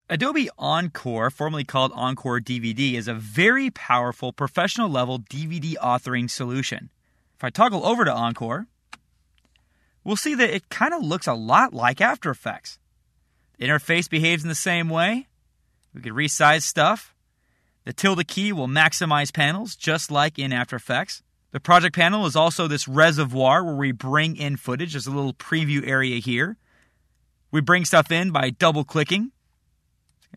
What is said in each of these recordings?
Adobe Encore, formerly called Encore DVD, is a very powerful professional-level DVD authoring solution. If I toggle over to Encore, we'll see that it kind of looks a lot like After Effects. The interface behaves in the same way. We can resize stuff. The tilde key will maximize panels, just like in After Effects. The project panel is also this reservoir where we bring in footage. There's a little preview area here. We bring stuff in by double-clicking.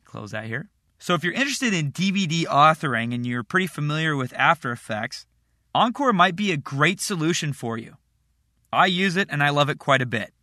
Close that here. So if you're interested in DVD authoring and you're pretty familiar with After Effects, Encore might be a great solution for you. I use it and I love it quite a bit.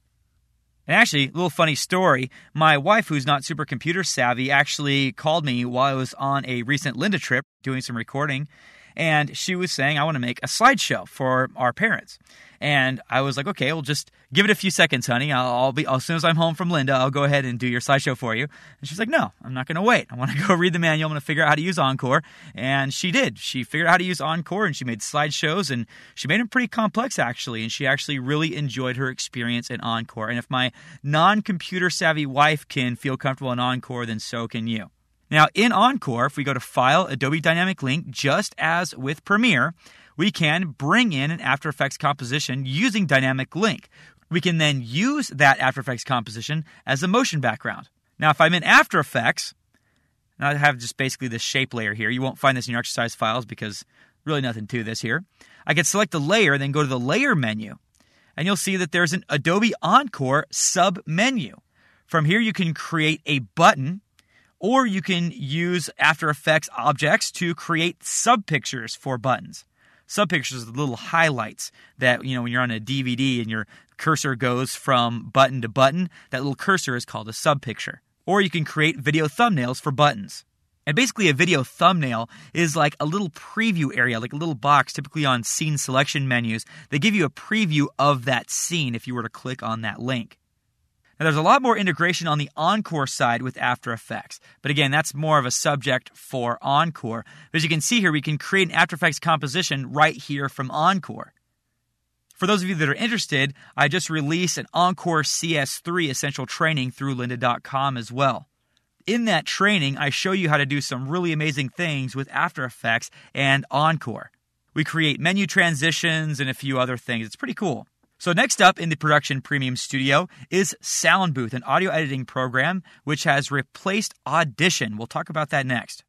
And actually, a little funny story, my wife, who's not super computer savvy, actually called me while I was on a recent Linda trip doing some recording, and she was saying, I want to make a slideshow for our parents. And I was like, okay, well, just give it a few seconds, honey. As soon as I'm home from Linda, I'll go ahead and do your slideshow for you. And she's like, no, I'm not going to wait. I want to go read the manual. I'm going to figure out how to use Encore. And she did. She figured out how to use Encore, and she made slideshows, and she made them pretty complex, actually. And she actually really enjoyed her experience in Encore. And if my non-computer savvy wife can feel comfortable in Encore, then so can you. Now, in Encore, if we go to File, Adobe Dynamic Link, just as with Premiere, we can bring in an After Effects composition using Dynamic Link. We can then use that After Effects composition as a motion background. Now, if I'm in After Effects, and I have just basically this shape layer here. You won't find this in your exercise files because really nothing to this here. I can select the layer, then go to the Layer menu, and you'll see that there's an Adobe Encore sub-menu. From here, you can create a button, or you can use After Effects objects to create sub-pictures for buttons. Sub-pictures are the little highlights that, when you're on a DVD and your cursor goes from button to button, that little cursor is called a sub-picture. Or you can create video thumbnails for buttons. And basically a video thumbnail is like a little preview area, like a little box, typically on scene selection menus. They give you a preview of that scene if you were to click on that link. Now, there's a lot more integration on the Encore side with After Effects. But again, that's more of a subject for Encore. But as you can see here, we can create an After Effects composition right here from Encore. For those of you that are interested, I just released an Encore CS3 essential training through lynda.com as well. In that training, I show you how to do some really amazing things with After Effects and Encore. We create menu transitions and a few other things. It's pretty cool. So next up in the Production Premium Studio is Sound Booth, an audio editing program which has replaced Audition. We'll talk about that next.